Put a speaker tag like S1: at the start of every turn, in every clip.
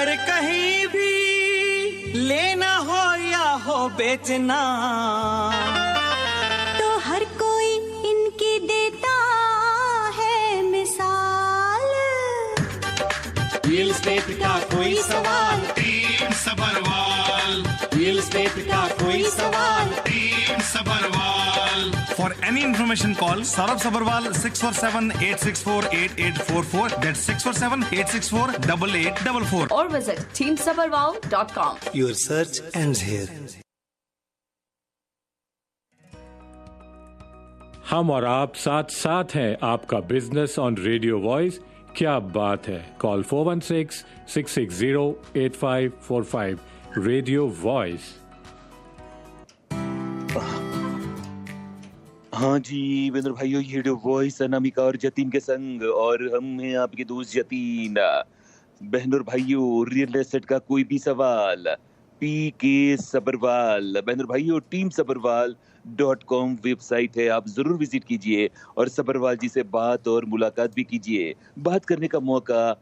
S1: अगर कहीं भी लेना हो या हो बेचना,
S2: तो हर कोई इनकी देता है मिसाल।
S1: रियल एस्टेट का कोई सवाल,
S3: टीम सबरवाल।
S1: रियल एस्टेट का कोई सवाल,
S3: team Sabharwal.
S4: For any information, call Saurabh Sabharwal 647-864-8844. That's 647-864-8844.
S5: Or visit teamsabharwal.com.
S1: your search ends here.
S6: हम और आप साथ साथ हैं आपका बिजनेस ऑन रेडियो वॉइस। क्या बात है। Call 416-660-8545 radio voice.
S7: हाँ जी वेंद्र भाइयों, ये रेडियो वॉइस अनामिका और जतीन के संग, और हम हैं आपके दोस्त जतीन। बहनों और भाइयों, रियल एस्टेट का कोई भी सवाल, PK सबरवाल। बहनों और भाइयों, टीम सबरवाल.com वेबसाइट है, आप जरूर विजिट कीजिए और सबरवाल जी से बात और मुलाकात भी कीजिए। बात करने का मौका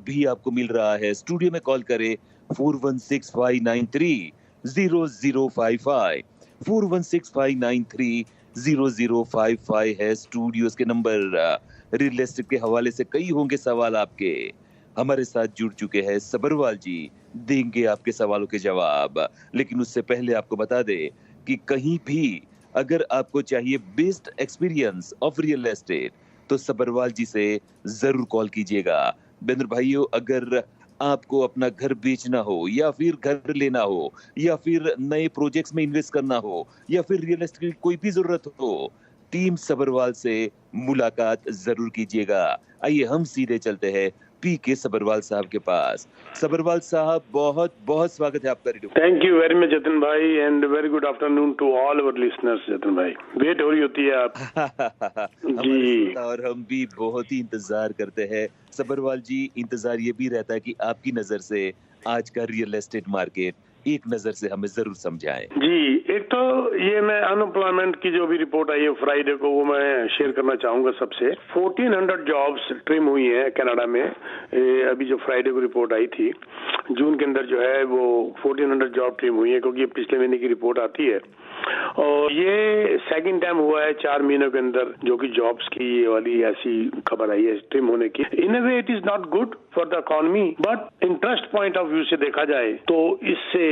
S7: भी आपको मिल रहा है। स्टूडियो में कॉल करें 4165930055 4165930055 है स्टूडियोज के नंबर। रियल एस्टेट के हवाले से कई होंगे सवाल आपके। हमारे साथ जुड़ चुके हैं सबरवाल जी, देंगे आपके सवालों के जवाब। लेकिन उससे पहले आपको बता दे कि कहीं भी अगर आपको चाहिए best experience of real estate, तो सबरवाल जी से जरूर कॉल कीजिएगा। बेंद्र भाइयों, अगर आपको अपना घर बेचना हो या फिर घर लेना हो या फिर नए प्रोजेक्ट्स में इन्वेस्ट करना हो या फिर रियल एस्टेट की कोई भी जरूरत हो, टीम सबरवाल से मुलाकात जरूर कीजिएगा। आइए हम सीधे चलते हैं PK सबरवाल साहब के पास। सबरवाल साहब, बहुत बहुत स्वागत है आपका radio.
S8: Thank you very much Jatin भाई, and very good afternoon to all our listeners. Jatin भाई, वेट हो रही होती है आप जी,
S7: और हम भी बहुत ही इंतजार करते हैं सबरवाल जी। इंतजार ये भी रहता है कि आपकी नजर से आज का रियल एस्टेट मार्केट एक नजर से हमें जरूर समझाएं।
S8: जी, एक तो ये मैं अनएम्प्लॉयमेंट की जो भी रिपोर्ट आई है फ्राइडे को, वो मैं शेयर करना चाहूंगा सबसे। 1400 जॉब्स ट्रिम हुई हैं कनाडा में। अभी जो फ्राइडे को रिपोर्ट आई थी, जून के अंदर जो है वो 1400 जॉब ट्रिम हुई है, क्योंकि ये पिछले महीने की रिपोर्ट आती है। और ये सेकंड टाइम हुआ है 4 महीनों के अंदर जो कि जॉब्स की ये वाली ऐसी खबर आई है ट्रिम होने की। In a way it is not good for the economy, but interest point of view से देखा जाए तो इससे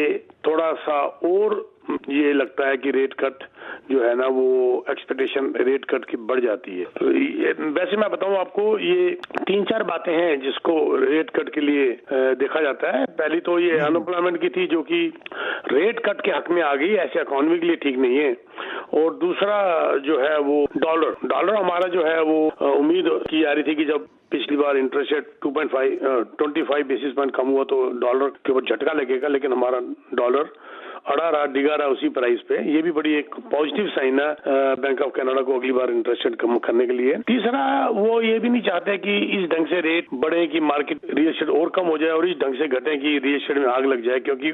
S8: थोड़ा सा और ये लगता है कि रेट कट जो है ना, वो एक्सपेक्टेशन रेट कट की बढ़ जाती है। तो वैसे मैं बताऊं आपको, ये 3-4 बातें हैं जिसको रेट कट के लिए देखा जाता है। पहली तो ये अनएम्प्लॉयमेंट की थी, जो कि रेट कट के हक में आ गई, ऐसे इकोनॉमी के लिए ठीक नहीं है। और दूसरा जो है वो डॉलर हमारा जो है वो उम्मीद की जा रही थी कि जब पिछली बार इंटरेस्ट रेट 25 बेसिस पॉइंट कम हुआ तो डॉलर के ऊपर झटका लगेगा, लेकिन हमारा डॉलर अड़ा रहा, डिगा रहा उसी प्राइस पे। ये भी बड़ी एक पॉजिटिव साइन है बैंक ऑफ कनाडा को अगली बार इंटरेस्ट रेट कम करने के लिए। तीसरा, वो ये भी नहीं चाहते कि इस ढंग से रेट बढ़े कि मार्केट रियल एस्टेट और कम हो जाए, और इस ढंग से घटे कि रियल एस्टेट में आग लग जाए, क्योंकि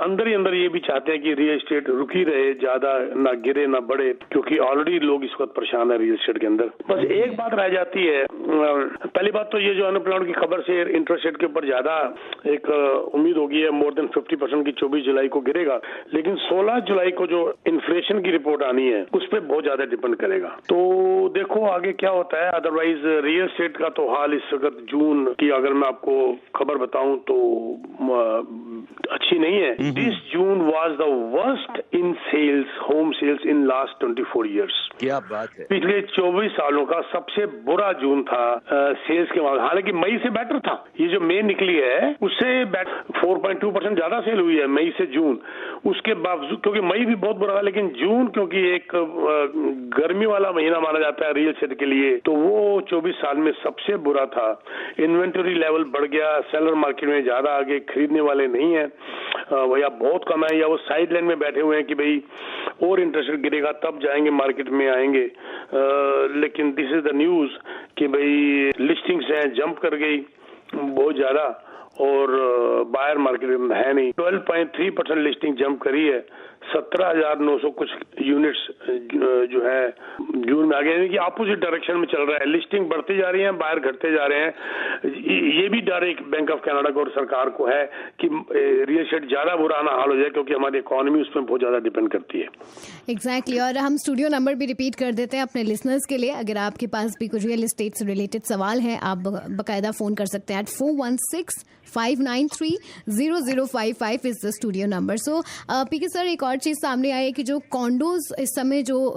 S8: अंदर ही अंदर ये भी चाहते हैं कि रियल एस्टेट रुकी रहे, ज्यादा ना गिरे ना बढ़े, क्योंकि ऑलरेडी लोग इस वक्त परेशान है रियल एस्टेट के अंदर। बस एक बात रह जाती है, पहली बात तो ये जो अनएम्प्लॉयमेंट की खबर से इंटरेस्ट रेट के ऊपर ज्यादा एक उम्मीद होगी है, मोर देन 50% की 24 जुलाई को गिरेगा। लेकिन 16 जुलाई को जो इन्फ्लेशन की रिपोर्ट आनी है उस पर बहुत ज्यादा डिपेंड करेगा। तो देखो आगे क्या होता है। अदरवाइज रियल एस्टेट का तो हाल इस वक्त जून की अगर मैं आपको खबर बताऊं तो अच्छी नहीं है। This June was the worst in sales, home sales in last 24 years.
S7: क्या बात है,
S8: पिछले 24 सालों का सबसे बुरा जून था सेल्स के मामले। हालांकि मई से बेटर था, ये जो मई निकली है उससे 4.2% ज्यादा सेल हुई है मई से जून। उसके बावजूद, क्योंकि मई भी बहुत बुरा था, लेकिन जून क्योंकि एक गर्मी वाला महीना माना जाता है रियल एस्टेट के लिए, तो वो 24 साल में सबसे बुरा था। इन्वेंटरी लेवल बढ़ गया, सेलर मार्केट में ज्यादा आगे, खरीदने वाले नहीं है, या बहुत कम है, या वो साइड लाइन में बैठे हुए हैं कि भाई और इंटरेस्ट रेट गिरेगा तब जाएंगे मार्केट में आएंगे। लेकिन दिस इज द न्यूज कि भाई लिस्टिंग्स हैं जंप कर गई बहुत ज्यादा, और बायर मार्केट में है नहीं। 12.3% लिस्टिंग जंप करी है 17,900 कुछ यूनिट्स जो है जून में आ गए, यानी कि अपोजिट डायरेक्शन में चल रहा है। लिस्टिंग बढ़ती जा रही है, बायर घटते जा रहे हैं। ये भी डर एक बैंक ऑफ कनाडा को और सरकार को है कि रियल एस्टेट ज्यादा बुरा ना हाल हो जाए, क्योंकि हमारी इकोनॉमी उस पर बहुत ज्यादा डिपेंड करती है।
S9: एग्जैक्टली और हम स्टूडियो नंबर भी रिपीट कर देते हैं अपने लिसनर्स के लिए। अगर आपके पास भी कुछ रियल एस्टेट से रिलेटेड सवाल है, आप बाकायदा फोन कर सकते हैं at 416-593-0055 is the studio number. So PK sir, एक और चीज सामने आई है कि जो कॉन्डोज इस समय जो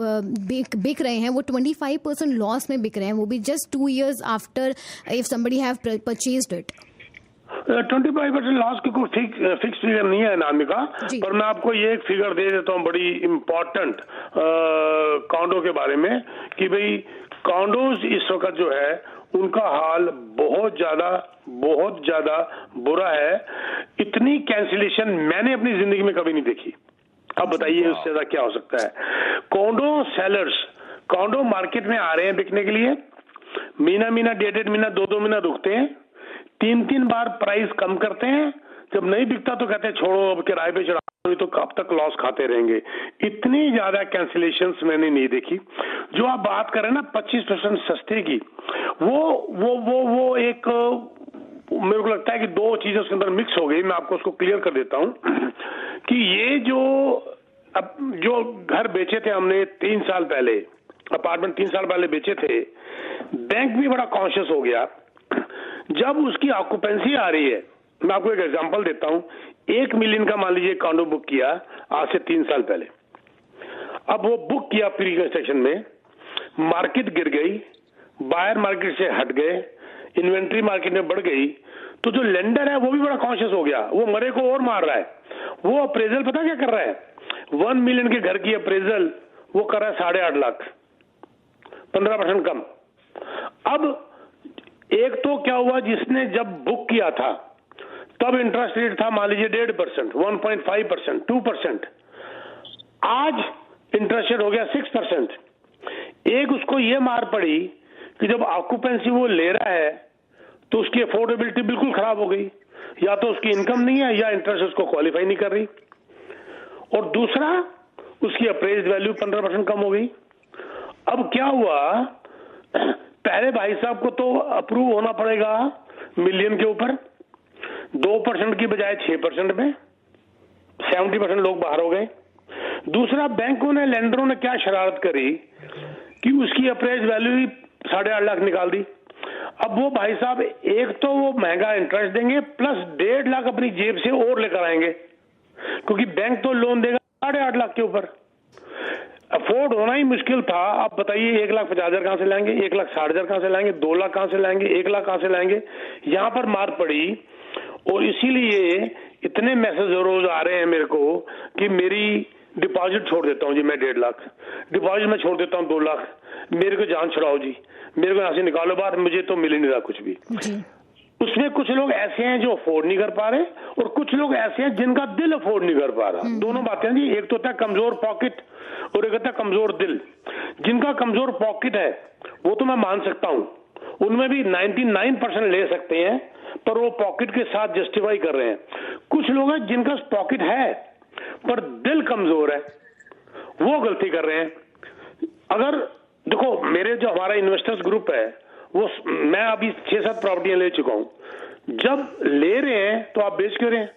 S9: बिक रहे हैं वो 25% लॉस में बिक रहे हैं, वो भी just 2 years after if somebody have purchased it.
S8: 25% loss की कोई फिक्स फिगर नहीं है अनामिका, पर मैं आपको ये एक फिगर दे देता हूँ बड़ी इम्पोर्टेंट कॉन्डो के बारे में कि भाई कॉन्डोज इस वक्त जो है उनका हाल बहुत ज्यादा बुरा है। इतनी कैंसिलेशन मैंने अपनी जिंदगी में कभी नहीं देखी। अब बताइए उससे ज्यादा क्या हो सकता है। कॉन्डो सेलर्स कॉन्डो मार्केट में आ रहे हैं बिकने के लिए, महीना 1.5 महीना 2 महीना रुकते हैं, 3 बार प्राइस कम करते हैं, जब नहीं बिकता तो कहते हैं छोड़ो अब किराए पे चढ़ा, तो कब तक लॉस खाते रहेंगे। इतनी ज्यादा कैंसिलेशंस मैंने नहीं देखी। जो आप बात करें ना 25% सस्ते की, वो एक मेरे को लगता है कि 2 चीजें उसके अंदर मिक्स हो गई। मैं आपको उसको क्लियर कर देता हूं कि ये जो घर बेचे थे हमने 3 साल पहले, अपार्टमेंट 3 साल पहले बेचे थे, बैंक भी बड़ा कॉन्शियस हो गया। जब उसकी ऑक्यूपेंसी आ रही है, मैं आपको एक एग्जांपल देता हूं, 1 मिलियन का मान लीजिए कॉन्डो बुक किया आज से 3 साल पहले। अब वो बुक किया प्री कंस्ट्रक्शन में, मार्केट गिर गई, बायर मार्केट से हट गए, इन्वेंट्री मार्केट में बढ़ गई, तो जो लेंडर है वो भी बड़ा कॉन्शियस हो गया, वो मरे को और मार रहा है। वो अप्रेजल पता क्या कर रहा है, 1 मिलियन के घर की अप्रेजल वो कर रहा है 8.5 लाख, 15% कम। अब एक तो क्या हुआ, जिसने जब बुक किया था तब इंटरेस्ट रेट था मान लीजिए 1.5%, 1.5%, 2%, आज इंटरेस्ट रेट हो गया 6%। एक उसको ये मार पड़ी कि जब ऑक्यूपेंसी वो ले रहा है तो उसकी अफोर्डेबिलिटी बिल्कुल खराब हो गई, या तो उसकी इनकम नहीं है या इंटरेस्ट उसको क्वालिफाई नहीं कर रही, और दूसरा उसकी अप्रेज्ड वैल्यू 15% कम हो गई। अब क्या हुआ, पहले भाई साहब को तो अप्रूव होना पड़ेगा मिलियन के ऊपर, 2% की बजाय 6% में 70% लोग बाहर हो गए। दूसरा, बैंकों ने, लेंडरों ने क्या शरारत करी कि उसकी अप्रेज वैल्यू ही 8.5 लाख निकाल दी। अब वो भाई साहब एक तो वो महंगा इंटरेस्ट देंगे प्लस 1.5 लाख अपनी जेब से और लेकर आएंगे, क्योंकि बैंक तो लोन देगा 8.5 लाख के ऊपर। अफोर्ड होना ही मुश्किल था। आप बताइए 1,50,000 कहां से लाएंगे, 1,60,000 कहां से लाएंगे, 2 लाख कहां से लाएंगे, 1 लाख कहां से लाएंगे। यहां पर मार पड़ी, और इसीलिए इतने मैसेज रोज आ रहे हैं मेरे को कि मेरी डिपॉजिट छोड़ देता हूं जी मैं 1.5 लाख, डिपॉजिट में छोड़ देता हूं 2 लाख, मेरे को जान छुड़ाओ जी, मेरे को यहां से निकालो बाहर, मुझे तो मिल ही नहीं रहा कुछ भी। उसमें कुछ लोग ऐसे हैं जो अफोर्ड नहीं कर पा रहे, और कुछ लोग ऐसे हैं जिनका दिल अफोर्ड नहीं कर पा रहा। दोनों बातें जी, एक तो होता है कमजोर पॉकेट और एक होता है कमजोर दिल। जिनका कमजोर पॉकेट है वो तो मैं मान सकता हूं, उनमें भी 99% ले सकते हैं, पर वो पॉकेट के साथ जस्टिफाई कर रहे हैं। कुछ लोग हैं जिनका पॉकेट है पर दिल कमजोर है, वो गलती कर रहे हैं। अगर देखो, मेरे जो हमारा इन्वेस्टर्स ग्रुप है वो, मैं अभी 6-7 प्रॉपर्टियां ले चुका हूं। जब ले रहे हैं तो आप बेच क्यों रहे हैं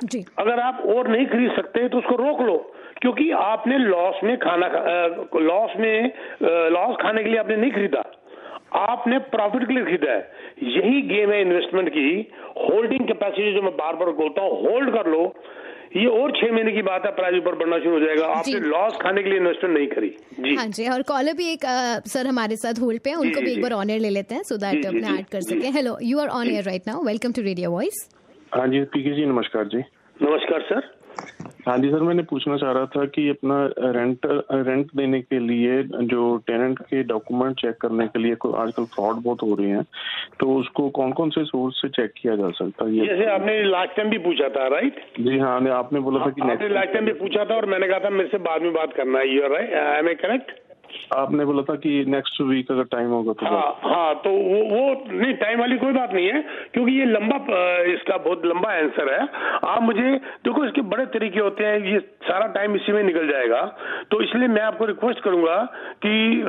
S8: जी? अगर आप और नहीं खरीद सकते तो उसको रोक लो, क्योंकि आपने लॉस खाने के लिए आपने नहीं खरीदा, आपने प्रॉफिट के लिए खरीदा है। यही गेम है इन्वेस्टमेंट की। होल्डिंग कैपेसिटी जो मैं बार बार बोलता हूं, होल्ड कर लो। ये और 6 महीने की बात है, प्राइस ऊपर बढ़ना शुरू हो जाएगा। आपने लॉस खाने के लिए इन्वेस्टमेंट नहीं करी जी।
S9: हाँ जी, और कॉलर भी एक सर हमारे साथ होल्ड पे हैं, उनको भी एक बार ऑन एयर ले लेते हैं सो दैट अपने ऐड कर सकें। Hello, you are on air right now, welcome to radio voice.
S10: हाँ जी पीके जी, नमस्कार जी।
S8: नमस्कार सर।
S10: हाँ जी सर, मैंने पूछना चाह रहा था कि अपना रेंट देने के लिए जो टेनेंट के डॉक्यूमेंट चेक करने के लिए आजकल फ्रॉड बहुत हो रहे हैं, तो उसको कौन कौन से सोर्स से चेक किया जा सकता है?
S8: जैसे आपने लास्ट टाइम भी पूछा था, राइट?
S10: जी हाँ, आपने बोला था कि
S8: आपने लास्ट टाइम भी पूछा था और मैंने कहा था मेरे से बाद में बात करना है। You are right, I am correct?
S10: आपने बोला था कि नेक्स्ट वीक अगर टाइम होगा तो
S8: हाँ, तो वो नहीं, टाइम वाली कोई बात नहीं है, क्योंकि ये इसका बहुत लंबा आंसर है। आप मुझे देखो, इसके बड़े तरीके होते हैं, ये सारा टाइम इसी में निकल जाएगा, तो इसलिए मैं आपको रिक्वेस्ट करूंगा कि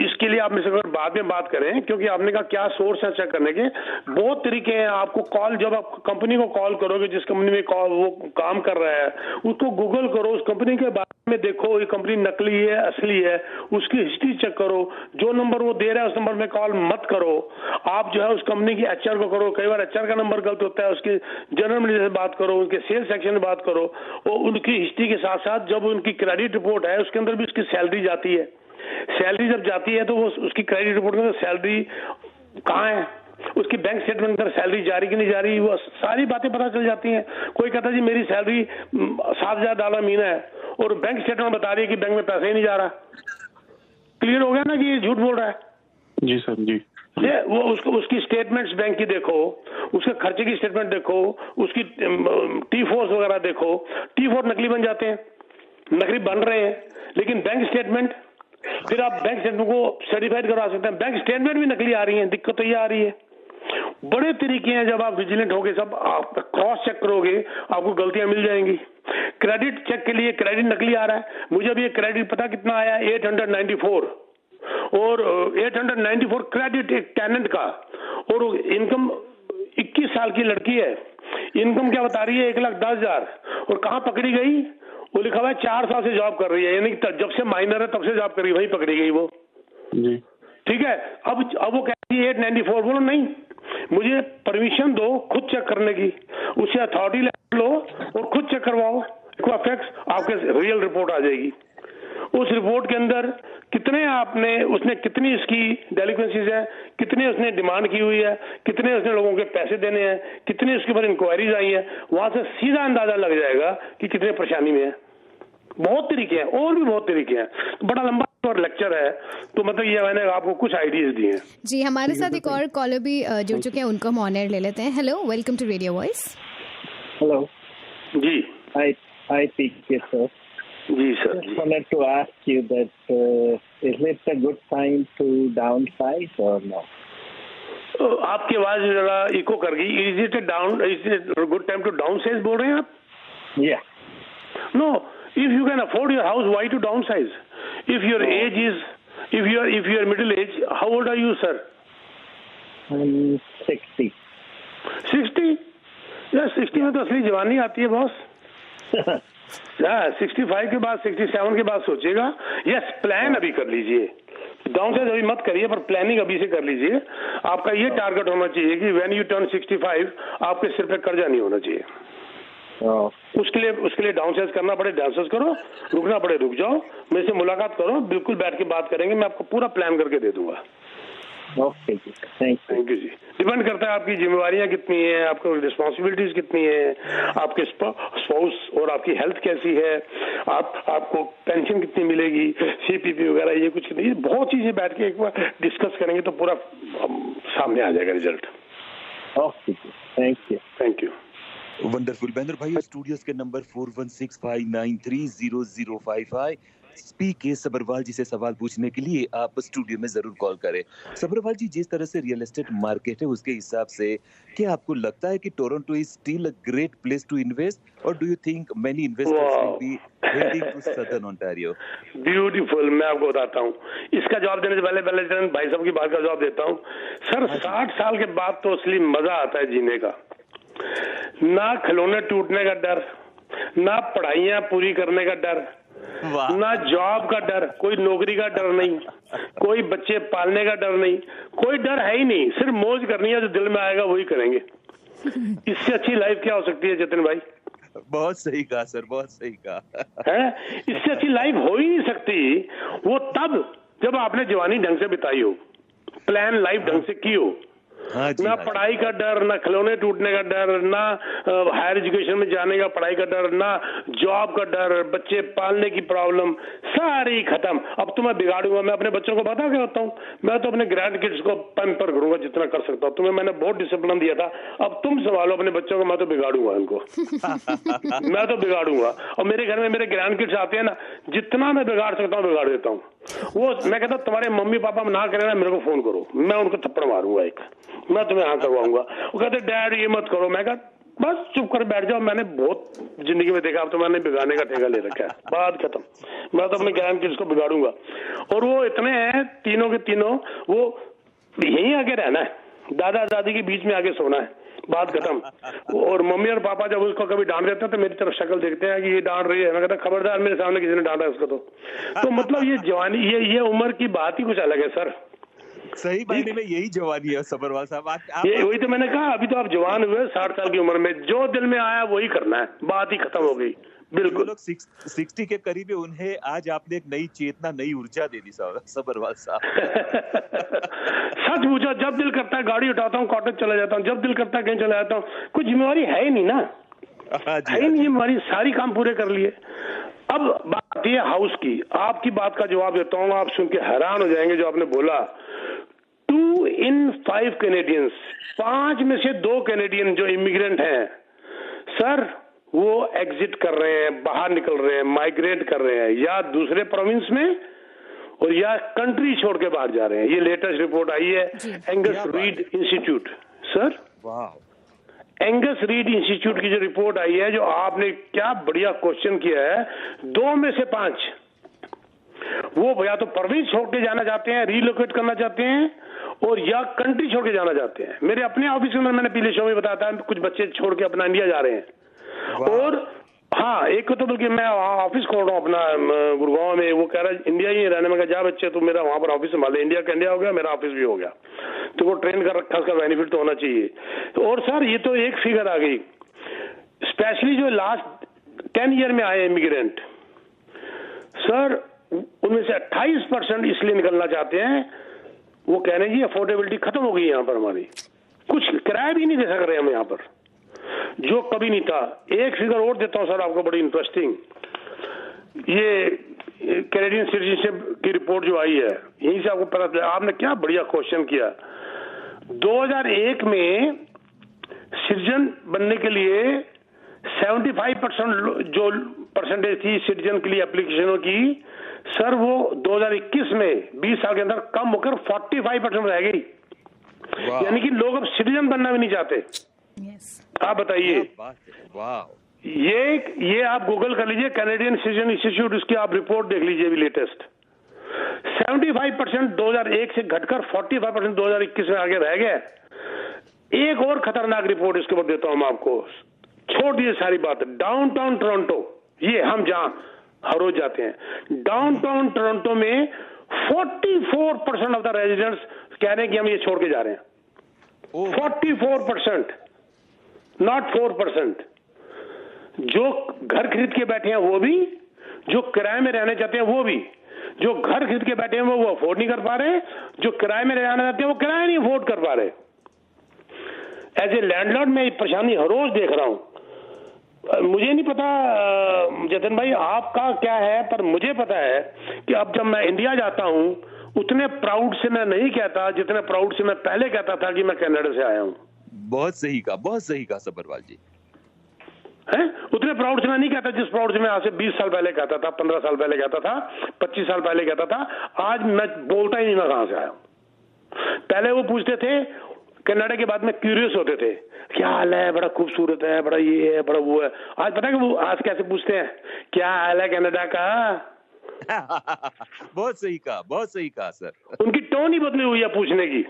S8: इसके लिए आप मुझसे अगर बाद में बात करें, क्योंकि आपने कहा क्या सोर्स है चेक करने के, बहुत तरीके हैं। आपको कॉल, जब आप कंपनी को कॉल करोगे, जिस कंपनी में वो काम कर रहा है, उसको गूगल करो, उस कंपनी के बारे में देखो, ये कंपनी नकली है असली है, उसकी हिस्ट्री चेक करो। जो नंबर वो दे रहा है उस नंबर में कॉल मत करो। आप जो है उस कंपनी की एचआर को करो, कई बार एचआर का नंबर गलत होता है, उसके जनरल मैनेजर से बात करो, उनके सेल्स सेक्शन में बात करो, और उनकी हिस्ट्री के साथ साथ जब उनकी क्रेडिट रिपोर्ट है उसके अंदर भी उसकी सैलरी जाती है। सैलरी जब जाती है तो वो उसकी क्रेडिट रिपोर्ट में सैलरी कहाँ है, उसकी बैंक स्टेटमेंट में सैलरी जारी की नहीं जा रही, वो सारी बातें पता चल जाती हैं। कोई कहता है जी मेरी सैलरी $7,000 महीना है, और बैंक स्टेटमेंट बता रही है कि बैंक में पैसा ही नहीं जा रहा। क्लियर हो गया ना कि ये झूठ बोल रहा है?
S10: जी सर, जी।
S8: वो उसकी स्टेटमेंट्स बैंक की देखो, उसके खर्चे की स्टेटमेंट देखो, उसकी T4 वगैरह देखो। T4 नकली बन जाते हैं, नकली बन रहे हैं, लेकिन बैंक स्टेटमेंट, फिर आप बैंक स्टेटमेंट को सर्टिफाइड करवा सकते हैं, बैंक स्टेटमेंट भी नकली आ रही है। दिक्कत तो ये आ रही है। बड़े तरीके हैं, जब आप विजिलेंट होगे, सब आप क्रॉस चेक करोगे, आपको गलतियां मिल जाएंगी। क्रेडिट चेक के लिए क्रेडिट नकली आ रहा है। मुझे अभी क्रेडिट पता कितना आया, 894, और 894 क्रेडिट एक टेनेंट का, और इनकम 21 साल की लड़की है, इनकम क्या बता रही है, 1,10,000, और कहाँ पकड़ी गई, वो लिखा हुआ है 4 साल से जॉब कर रही है, यानी जब से माइनर है तब से जॉब कर रही है, वही पकड़ी गई वो जी। ठीक है, अब वो कहती है 894, बोलो नहीं, मुझे परमिशन दो खुद चेक करने की, उससे अथॉरिटी लो और खुद चेक करवाओ, इक्वाफैक्स आपके रियल रिपोर्ट आ जाएगी। उस रिपोर्ट के अंदर कितने उसने कितनी इसकी डेलिक्वेंसीज है, कितने उसने डिमांड की हुई है, कितने उसने लोगों के पैसे देने हैं, कितने उसके ऊपर इंक्वायरीज आई है, वहां से सीधा अंदाजा लग जाएगा कि कितने परेशानी में है। बहुत तरीके हैं, और भी बहुत तरीके हैं, बड़ा लंबा और लेक्चर है, तो मतलब ये मैंने आपको कुछ आइडियाज दिए हैं।
S9: जी, हमारे साथ एक और कॉलर भी जुड़ चुके हैं, उनको हम ऑनर ले लेते हैं। Hello, welcome to radio voice.
S11: Hello
S8: जी,
S11: हाय पीके सर।
S8: जी sir,
S11: just wanted to ask you that is it a good time to downsize or no?
S8: आपकी आवाज जरा इको कर गई। Is it a good time to downsize बोल रहे हैं आप?
S11: Yeah.
S8: No, if you can afford your house, why to downsize? If your age is, if you are middle age, how old are you, sir?
S11: I'm 60.
S8: 60? Yeah, 60 में तो असली जवानी आती है बॉस। 65 के बाद, 67 के बाद सोचिएगा। यस, प्लान अभी कर लीजिए, डाउनसाइज अभी मत करिए, पर प्लानिंग अभी से कर लीजिए। आपका ये टारगेट होना चाहिए कि व्हेन यू टर्न 65 आपके सिर पे कर्जा नहीं होना चाहिए। उसके लिए डाउनसाइज करना पड़े डाउनसाइज करो, रुकना पड़े रुक जाओ, मेरे से मुलाकात करो, बिल्कुल बैठ के बात करेंगे, मैं आपको पूरा प्लान करके दे दूंगा।
S11: ओके जी, थैंक
S8: यू जी। डिपेंड करता है आपकी जिम्मेवारियां कितनी है, आपको रिस्पॉन्सिबिलिटीज कितनी है, आपके स्पाउस और आपकी हेल्थ कैसी है, आपको पेंशन कितनी मिलेगी, CPP वगैरह, ये कुछ नहीं, बहुत चीजें बैठ के एक बार डिस्कस करेंगे तो पूरा सामने आ जाएगा रिजल्ट।
S11: ओके जी, थैंक यू।
S7: वंडरफुल। बैनर भाई, स्टूडियोज के नंबर 4165930055। के सबरवाल जी से सवाल पूछने के लिए आप स्टूडियो में जरूर कॉल करें। सबरवाल जी, जिस तरह से रियल एस्टेट मार्केट है उसके हिसाब से क्या आपको लगता है कि Toronto is still a great place to invest, और do you think many investors will be heading to southern Ontario?
S8: Beautiful. मैं आपको बताता हूँ इसका जवाब देने से पहले भाई साहब की बात का जवाब देता हूँ। सर, 60 साल के बाद तो असली मजा आता है जीने का। ना खिलौने टूटने का डर, ना पढ़ाइयाँ पूरी करने का डर, ना जॉब का डर, कोई नौकरी का डर नहीं, कोई बच्चे पालने का डर नहीं, कोई डर है ही नहीं। सिर्फ मौज करनी है, जो दिल में आएगा वही करेंगे। इससे अच्छी लाइफ क्या हो सकती है जतिन भाई?
S7: बहुत सही कहा सर, बहुत सही कहा
S8: है। इससे अच्छी लाइफ हो ही नहीं सकती। वो तब जब आपने जवानी ढंग से बिताई हो, प्लान लाइफ ढंग से की हो,
S7: हाँ जी,
S8: ना
S7: हाँ जी।
S8: पढ़ाई का डर, ना खिलौने टूटने का डर, ना हायर एजुकेशन में जाने का पढ़ाई का डर, ना जॉब का डर, बच्चे पालने की प्रॉब्लम, सारी खत्म। अब तो मैं बिगाड़ूंगा। मैं अपने बच्चों को बता क्या होता हूँ, मैं तो अपने ग्रैंड किड्स को पैम्पर करूंगा जितना कर सकता हूँ। तुम्हें मैंने बहुत डिसिप्लिन दिया था, अब तुम संभालो अपने बच्चों को, मैं तो बिगाड़ूंगा इनको। मैं तो बिगाड़ूंगा। और मेरे घर में मेरे ग्रैंड किड्स आते हैं ना, जितना मैं बिगाड़ सकता हूँ बिगाड़ देता हूँ। वो मैं कहता हूँ तुम्हारे मम्मी पापा ना करें ना, मेरे को फोन करो, मैं उनको थप्पड़ मारूंगा एक, मैं तुम्हें हाँ करवाऊंगा। वो कहते डैड ये मत करो। मैं कहा बस चुप कर बैठ जाओ, मैंने बहुत जिंदगी में देखा, अब तो मैंने बिगाड़ने का ठेका ले रखा है, बात खत्म। मैं तो अपने ग्रैंड किड्स को बिगाड़ूंगा। और वो इतने हैं तीनों के तीनों, वो यहीं आके रहना है, दादा दादी के बीच में आके सोना है, बात खत्म। और मम्मी और पापा जब उसको कभी डांट देते हैं तो मेरी तरफ शक्ल देखते हैं कि ये डांट रही है, मैं कहता खबरदार मेरे सामने किसी ने डांटा उसको तो मतलब ये जवानी, ये उम्र की बात ही कुछ अलग है सर।
S7: सही मायने में यही जवानी है सब्बरवाल साहब।
S8: ये वही तो मैंने कहा, अभी तो आप जवान हुए 60 साल की उम्र में, जो दिल में आया वही करना है, बात ही खत्म हो गई। बिल्कुल
S7: लोग 60 के करीब है, उन्हें आज आपने एक नई चेतना, नई ऊर्जा दे दी सब्बरवाल साहब।
S8: सच पूछो, जब दिल करता है गाड़ी उठाता हूँ, कॉटेज चला जाता हूँ, जब दिल करता है कहीं चला जाता हूँ। कुछ जिम्मेवारी है ही नहीं ना, है ही नहीं जिम्मेवारी, सारी काम पूरे कर लिए। अब बात आती है हाउस की। आपकी बात का जवाब देता हूँ, आप सुन के हैरान हो जाएंगे जो आपने बोला। 2 in 5 कैनेडियंस, 5 में से 2 कैनेडियन जो इमिग्रेंट हैं सर, वो एग्जिट कर रहे हैं, बाहर निकल रहे हैं, माइग्रेट कर रहे हैं, या दूसरे प्रोविंस में और या कंट्री छोड़ के बाहर जा रहे हैं। ये लेटेस्ट रिपोर्ट आई है Angus read institute. Sir Angus read institute की जो रिपोर्ट आई है, जो आपने क्या बढ़िया क्वेश्चन किया है, 2 में से 5 वो या तो प्रोविंस छोड़ के जाना चाहते हैं, रिलोकेट करना चाहते हैं, और या कंट्री छोड़ के जाना चाहते हैं। मेरे अपने ऑफिस में मैंने पिछले शो में बताया था, कुछ बच्चे छोड़ के अपना इंडिया जा रहे हैं। और हाँ, एक को तो बल्कि मैं ऑफिस खोल रहा हूँ अपना गुड़गांव में, वो कह रहा है इंडिया ही रहने में, जा बच्चे तू मेरा वहां पर ऑफिस संभाले, इंडिया का इंडिया हो गया, मेरा ऑफिस भी हो गया, तो वो ट्रेन कर रखा, उसका बेनिफिट तो होना चाहिए। और सर ये तो एक फिगर आ गई, स्पेशली जो लास्ट 10 ईयर में आए इमिग्रेंट सर, उनमें से 28% इसलिए निकलना चाहते हैं, वो कह रहे हैं जी अफोर्डेबिलिटी खत्म हो गई यहाँ पर, हमारी कुछ किराया भी नहीं दे सक रहे हम यहाँ पर, जो कभी नहीं था। एक फिगर और देता हूँ सर आपको, बड़ी इंटरेस्टिंग, ये कैनेडियन सिटीजनशिप की रिपोर्ट जो आई है, यहीं से आपको पता चला। आपने क्या बढ़िया क्वेश्चन किया। 2001 में सिटीजन बनने के लिए 75% जो परसेंटेज थी सिटीजन के लिए एप्लीकेशनों की, सर वो 2021 में 20 साल के अंदर कम होकर 45% रह गई। यानी कि लोग अब सिटीजन बनना भी नहीं चाहते। आप बताइए। ये आप गूगल कर लीजिए, कैनेडियन सिटीजन इंस्टीट्यूट, उसकी आप रिपोर्ट देख लीजिए अभी लेटेस्ट। 75% 2001 से घटकर 45% 2021 में आगे रह गए। एक और खतरनाक रिपोर्ट इसके ऊपर देता हूं मैं आपको, छोड़ दीजिए सारी बात। डाउनटाउन टोरंटो, ये हम जहां हर रोज जाते हैं, डाउनटाउन टोरंटो में 44% ऑफ द रेजिडेंट्स कह रहे हैं कि हम ये छोड़ के जा रहे हैं। 44%, नॉट 4%। जो घर खरीद के बैठे हैं वो भी, जो किराए में रहने चाहते हैं वो भी। जो घर खरीद के बैठे हैं वो अफोर्ड नहीं कर पा रहे, जो किराए में रहना चाहते हैं वो किराया नहीं अफोर्ड कर पा रहे। एज ए लैंडलॉर्ड मैं ये परेशानी हर रोज देख रहा हूं। मुझे नहीं पता जतिन भाई आपका क्या है, पर मुझे पता है कि अब जब मैं इंडिया जाता हूं उतने प्राउड से मैं नहीं कहता जितने प्राउड से मैं पहले कहता था कि मैं कनाडा से आया हूं।
S7: बहुत सही कहा सब्बरवाल जी।
S8: है उतने प्राउड से मैं नहीं कहता जिस प्राउड से मैं आज से 20 साल पहले कहता था, 15 साल पहले कहता था, 25 साल पहले कहता था। आज मैं बोलता ही नहीं मैं कहां से आया हूं। पहले वो पूछते थे, कनाडा के बाद में क्यूरियस होते थे, क्या हाल है, बड़ा खूबसूरत है, बड़ा ये है, बड़ा वो है। आज पता है कि वो आज कैसे पूछते हैं, क्या हाल है कनाडा का।
S7: बहुत सही कहा सर।
S8: उनकी टोन ही बदली हुई है पूछने की।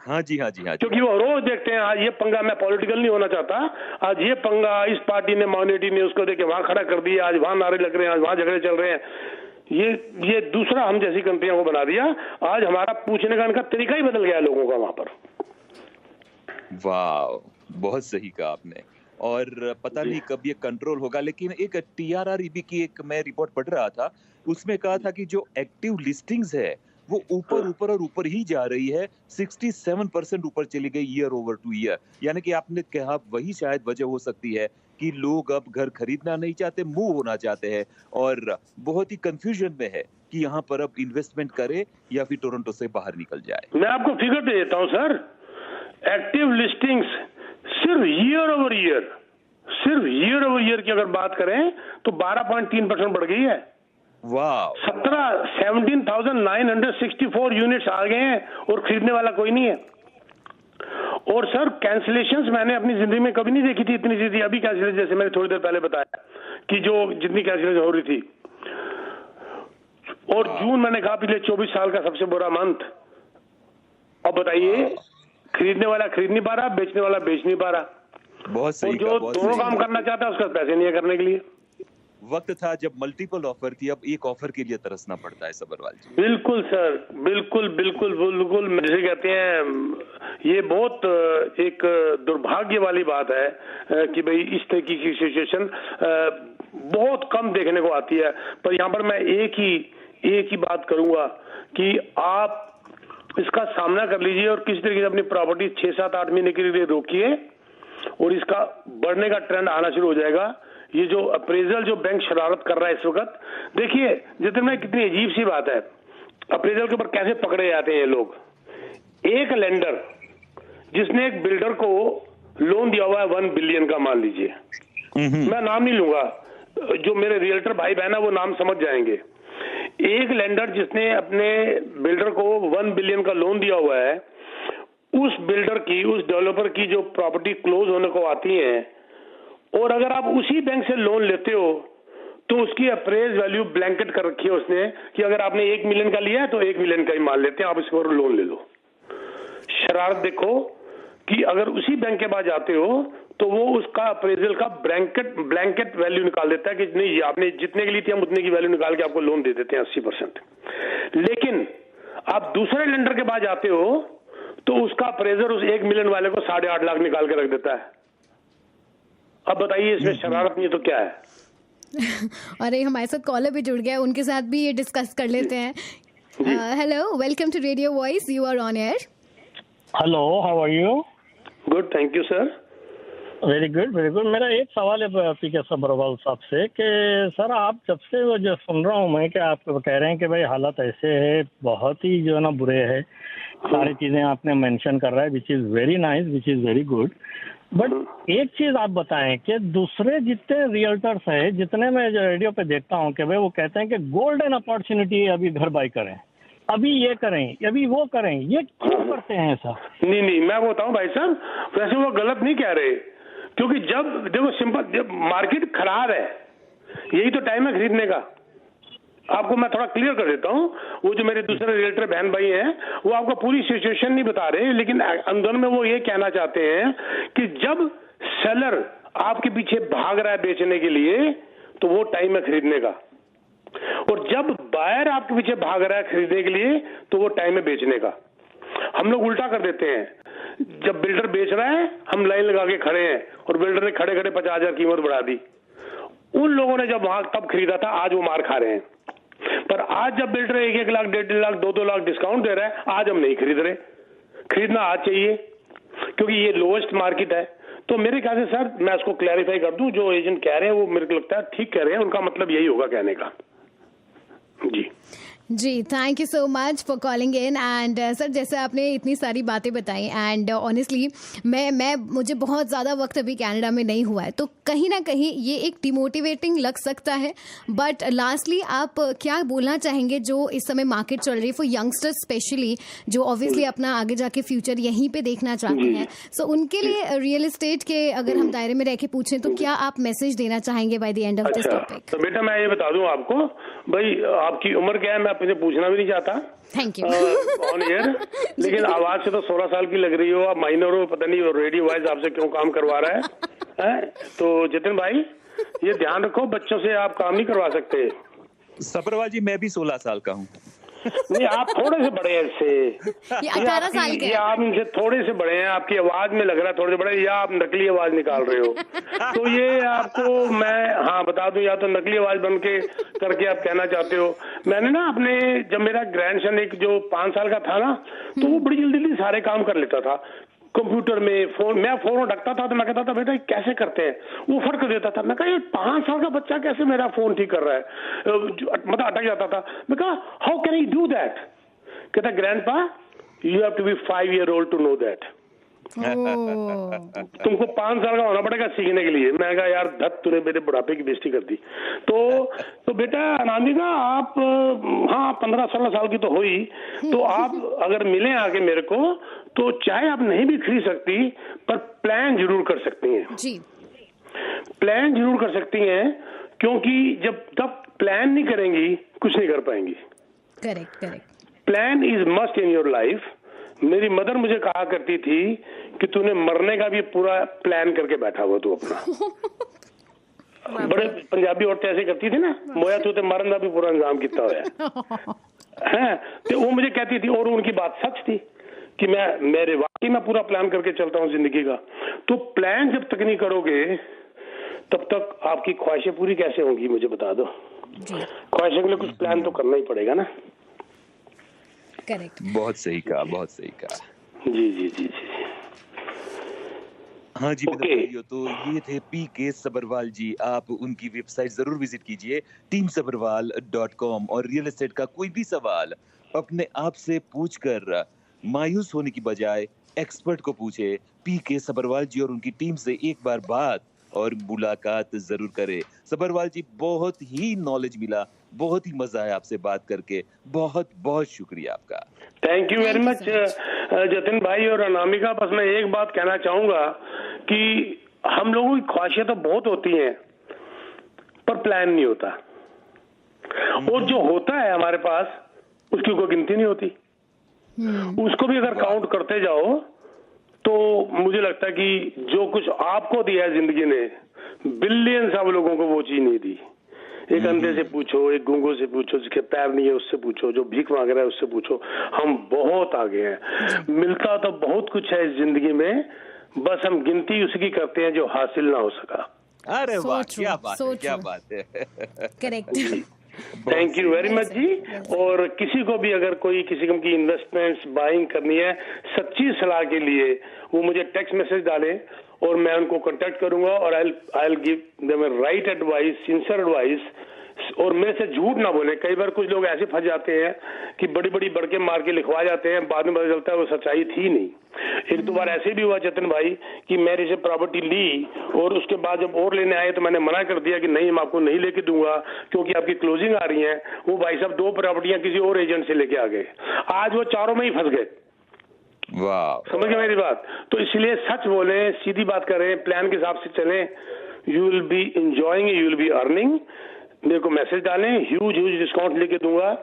S7: हाँ जी।
S8: क्योंकि वो रोज देखते हैं, आज ये पंगा, मैं पॉलिटिकल नहीं होना चाहता, आज ये पंगा इस पार्टी ने, माइनॉरिटी ने उसको देखे वहां खड़ा कर दिया, आज वहां नारे लग रहे हैं, आज वहां झगड़े चल रहे हैं। ये दूसरा हम जैसी कंट्रियों को बना दिया। आज हमारा पूछने का इनका तरीका ही बदल गया लोगों का वहां पर।
S7: वाह, बहुत सही कहा आपने। और पता नहीं कब ये कंट्रोल होगा, लेकिन एक TRREB की एक मैं रिपोर्ट पढ़ रहा था, उसमें कहा था कि जो एक्टिव लिस्टिंग्स है वो ऊपर ऊपर और ऊपर ही जा रही है, 67% ऊपर चली गई ईयर ओवर टू ईयर। यानी कि आपने कहा वही शायद वजह हो सकती है कि लोग अब घर खरीदना नहीं चाहते, मूव होना चाहते हैं और बहुत ही कंफ्यूजन में है कि यहाँ पर अब इन्वेस्टमेंट करे या फिर टोरंटो से बाहर निकल जाए।
S8: मैं आपको फिगर दे देता हूँ सर, एक्टिव लिस्टिंग्स सिर्फ ईयर ओवर ईयर की अगर बात करें तो 12.3% बढ़ गई है।
S7: वाह,
S8: 17,964 यूनिट्स आ गए हैं और खरीदने वाला कोई नहीं है। और सर कैंसिलेशंस मैंने अपनी जिंदगी में कभी नहीं देखी थी इतनी सी थी। अभी कैंसिलेशन, जैसे मैंने थोड़ी देर पहले बताया कि जो जितनी कैंसिलेशन हो रही थी, और जून मैंने कहा पिछले 24 साल का सबसे बुरा मंथ। अब बताइए, खरीदने वाला खरीद नहीं पा रहा, बेचने वाला बेच नहीं पा रहा।
S7: बहुत सही।
S8: और जो दोनों काम करना चाहता है उसका पैसे नहीं है करने के लिए।
S7: वक्त था जब मल्टीपल ऑफर थी, अब एक ऑफर के लिए तरसना पड़ता है सबरवाल जी।
S8: बिल्कुल सर, बिल्कुल बिल्कुल बिल्कुल। जैसे कहते हैं, ये बहुत एक दुर्भाग्य वाली बात है कि भाई इस तरह की सिचुएशन बहुत कम देखने को आती है। पर यहाँ पर मैं एक ही बात करूंगा कि आप इसका सामना कर लीजिए और किसी तरीके से अपनी प्रॉपर्टी 6-7-8 महीने के लिए रोकिए और इसका बढ़ने का ट्रेंड आना शुरू हो जाएगा। ये जो अप्रेजल जो बैंक शरारत कर रहा है इस वक्त, देखिए जितने में कितनी अजीब सी बात है, अप्रेजल के ऊपर कैसे पकड़े जाते हैं ये लोग। एक लेंडर जिसने एक बिल्डर को लोन दिया हुआ है 1 बिलियन का, मान लीजिए, मैं नाम नहीं लूंगा, जो मेरे रियल्टर भाई बहन है वो नाम समझ जाएंगे। एक लेंडर जिसने अपने बिल्डर को 1 बिलियन का लोन दिया हुआ है, उस बिल्डर की, उस डेवलपर की जो प्रॉपर्टी क्लोज होने को आती है, और अगर आप उसी बैंक से लोन लेते हो तो उसकी अप्रेज वैल्यू ब्लैंकेट कर रखी है उसने कि अगर आपने 1 मिलियन का लिया है तो 1 मिलियन का ही मान लेते हैं, आप इसको लोन ले लो। शरारत देखो कि अगर उसी बैंक के पास जाते हो तो वो उसका अप्रेजल का ब्लैंकेट वैल्यू निकाल देता है कि नहीं, आपने जितने के लिए थी हम उतने की वैल्यू निकाल के आपको लोन दे देते हैं 80%। लेकिन आप दूसरे लेंडर के पास जाते हो तो उसका अप्रेजर उस 1 मिलियन वाले को 8.5 लाख निकाल के रख देता है। अब बताइए इसमें शरारत नहीं तो क्या है?
S9: अरे हमारे साथ कॉलर भी जुड़ गया, उनके साथ भी ये डिस्कस कर लेते हैं। Hello, welcome to radio voice, you are on air.
S12: Hello, how are you?
S8: Good, thank you sir.
S12: Very good, very good. मेरा एक सवाल है पीके सबरवाल साहब से कि सर आप जब से वो जो सुन रहा हूँ मैं कि आप कह रहे हैं कि भाई हालात ऐसे है, बहुत ही जो है ना बुरे है, सारी चीजें आपने मेंशन कर रहा है, which is very nice, which is very good. But एक चीज आप बताएं कि दूसरे जितने रियल्टर्स हैं, जितने मैं रेडियो पे देखता हूँ कि भाई वो कहते हैं कि गोल्डन अपॉर्चुनिटी है, अभी घर बाई करें, अभी ये करें, अभी वो करें, ये क्यों करते हैं ऐसा?
S8: नहीं, मैं बताऊं भाई साहब, वैसे वो गलत नहीं कह रहे, क्योंकि जब देखो सिंपल, जब मार्केट खराब है यही तो टाइम है खरीदने का। आपको मैं थोड़ा क्लियर कर देता हूँ, वो जो मेरे दूसरे रिलेटर बहन भाई हैं वो आपको पूरी सिचुएशन नहीं बता रहे, लेकिन अंदर में वो ये कहना चाहते हैं कि जब सेलर आपके पीछे भाग रहा है बेचने के लिए तो वो टाइम है खरीदने का, और जब बायर आपके पीछे भाग रहा है खरीदने के लिए तो वो टाइम है बेचने का। हम लोग उल्टा कर देते हैं, जब बिल्डर बेच रहा है हम लाइन लगा के खड़े हैं और बिल्डर ने खड़े खड़े 50,000 कीमत बढ़ा दी। उन लोगों ने जब वहां तब खरीदा था, आज वो मार खा रहे हैं। पर आज जब बिल्डर 1-1 लाख, 1.5 लाख, 2-2 लाख डिस्काउंट दे रहा है, आज हम नहीं खरीद रहे। खरीदना आज चाहिए क्योंकि ये लोएस्ट मार्केट है। तो मेरे ख्याल से सर मैं उसको क्लैरिफाई कर दूं, जो एजेंट कह रहे हैं वो मेरे को लगता है ठीक कह रहे हैं, उनका मतलब यही होगा कहने का।
S9: जी, thank you so much for calling in. And sir जैसे आपने इतनी सारी बातें बताई, एंड ऑनेस्टली मुझे बहुत ज़्यादा वक्त अभी कनाडा में नहीं हुआ है, तो कहीं ना कहीं ये एक डिमोटिवेटिंग लग सकता है। बट लास्टली आप क्या बोलना चाहेंगे जो इस समय मार्केट चल रही है फॉर यंगस्टर्स स्पेशली, जो ऑब्वियसली अपना आगे जाके फ्यूचर यहीं पे देखना चाहते हैं, सो उनके लिए रियल एस्टेट के अगर हम दायरे में रह के पूछें तो क्या आप मैसेज देना चाहेंगे by the end of this topic?
S8: तो बेटा मैं ये बता दूं आपको, भाई आपकी उम्र क्या है मैं आपसे पूछना भी नहीं चाहता,
S9: थैंक यू
S8: ऑन एयर, लेकिन आवाज से तो 16 साल की लग रही हो, आप माइनर हो, पता नहीं रेडियो वाइज आपसे क्यों काम करवा रहा है? तो जितिन भाई ये ध्यान रखो, बच्चों से आप काम नहीं करवा सकते।
S7: सबरवाल जी मैं भी 16 साल का हूँ।
S8: नहीं, आप थोड़े से बड़े हैं इससे,
S9: ये 18 साल के
S8: ये आप इनसे थोड़े से बड़े हैं, आपकी आवाज में लग रहा है थोड़े से बड़े, या आप नकली आवाज निकाल रहे हो। तो ये आपको मैं बता दूं, या तो नकली आवाज बन के करके आप कहना चाहते हो। मैंने ना अपने, जब मेरा ग्रैंडसन एक जो 5 साल का था ना, तो वो बड़ी जल्दी सारे काम कर लेता था कंप्यूटर में। मैं फोन ढकता था तो मैं कहता था बेटा कैसे करते हैं, वो फट कर देता था। मैं कहा ये 5 साल का बच्चा कैसे मेरा फोन ठीक कर रहा है, मतलब अटक जाता था। मैं कहा how can he do that? कहता grandpa you have to be 5 year old to know that. तुमको 5 साल का होना पड़ेगा सीखने के लिए। मैं कहा यार धत, तूने मेरे बुढ़ापे की बेइज्जती कर दी। तो बेटा अनामिका, आप 15-16 साल की तो हुई, तो आप अगर मिले आगे मेरे को, तो चाहे आप नहीं भी खरीद सकती, पर प्लान जरूर कर सकती हैं
S9: जी।
S8: प्लान जरूर कर सकती हैं, क्योंकि जब तक प्लान नहीं करेंगी कुछ नहीं कर पाएंगी।
S9: Correct.
S8: Plan is must in your life. मेरी मदर मुझे कहा करती थी कि तूने मरने का भी पूरा प्लान करके बैठा हुआ तू अपना। बड़े पंजाबी औरतें ऐसे करती थी ना, मोया तू तो मरने का भी पूरा इंतजाम किया हुआ है। तो वो मुझे कहती थी, और उनकी बात सच थी कि मेरे वाकई में पूरा प्लान करके चलता हूँ जिंदगी का। तो प्लान जब तक नहीं करोगे तब तक आपकी ख्वाहिशें पूरी कैसे होंगी, मुझे बता दो। ख्वाहिशों के लिए कुछ प्लान तो करना ही पड़ेगा ना।
S9: करेक्ट।
S7: बहुत सही कहा।
S8: जी।
S7: हाँ जी भाइयों, तो ये थे पीके सब्बरवाल जी। आप उनकी वेबसाइट जरूर विजिट कीजिए teamsabbarwal.com, और रियल एस्टेट का कोई भी सवाल अपने आप से पूछकर मायूस होने की बजाय एक्सपर्ट को पूछे। पीके सब्बरवाल जी और उनकी टीम से एक बार बात और मुलाकात जरूर करें। सब्बरवाल जी, बहुत ही नॉलेज मिला, बहुत ही मजा आया आपसे बात करके। बहुत बहुत शुक्रिया आपका।
S8: Thank you very much Jatin भाई और अनामिका। बस मैं एक बात कहना चाहूंगा कि हम लोगों की ख्वाहिशें तो बहुत होती हैं, पर प्लान नहीं होता, और जो होता है हमारे पास उसकी कोई गिनती नहीं होती। उसको भी अगर काउंट करते जाओ तो मुझे लगता है कि जो कुछ आपको दिया है जिंदगी ने, बिलियंस ऑफ लोगों को वो चीज नहीं दी। एक अंधे से पूछो, एक गूंगों से पूछो, जिसके पैर नहीं है उससे पूछो, जो भीख मांग रहा है उससे पूछो, हम बहुत आगे हैं। मिलता तो बहुत कुछ है इस जिंदगी में, बस हम गिनती उसकी करते हैं जो हासिल ना हो सका।
S7: अरे वाह, क्या बात है।
S9: Correct.
S8: Thank you very much जी। और किसी को भी अगर कोई किसी किस्म की इन्वेस्टमेंट्स बाइंग करनी है, सच्ची सलाह के लिए वो मुझे टेक्स्ट मैसेज डालें और मैं उनको कांटेक्ट करूंगा, और I will give them right advice, sincere advice. और मेरे से झूठ ना बोले। कई बार कुछ लोग ऐसे फंस जाते हैं कि बड़ी बड़ी बड़के मार के लिखवा जाते हैं, बाद में पता चलता है वो सच्चाई थी नहीं। एक दो बार ऐसे भी हुआ जतिन भाई कि मैंने से प्रॉपर्टी ली और उसके बाद जब और लेने आए तो मैंने मना कर दिया कि नहीं, मैं आपको नहीं लेके दूंगा क्योंकि आपकी क्लोजिंग आ रही है। वो भाई साहब 2 प्रॉपर्टियां किसी और एजेंट से लेके आ गए। आज वो चारों में ही फंस गए।
S7: वाह,
S8: समझ गए मेरी बात? तो इसलिए सच बोलें, सीधी बात करें, प्लान के हिसाब से चलें। You will be enjoying, you will be earning. मेरे को मैसेज डालें, ह्यूज डिस्काउंट लेके दूंगा।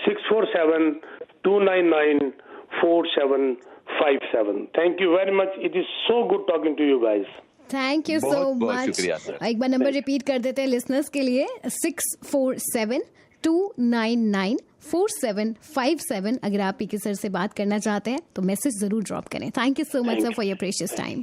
S8: 647-299-4757। Thank you very much. It is so good talking to you guys.
S9: Thank you so much. एक बार नंबर रिपीट कर देते हैं लिसनर्स के लिए, 647-299-4757। अगर आप पीके सर से बात करना चाहते हैं तो मैसेज जरूर ड्रॉप करें। Thank you so much sir for your precious time.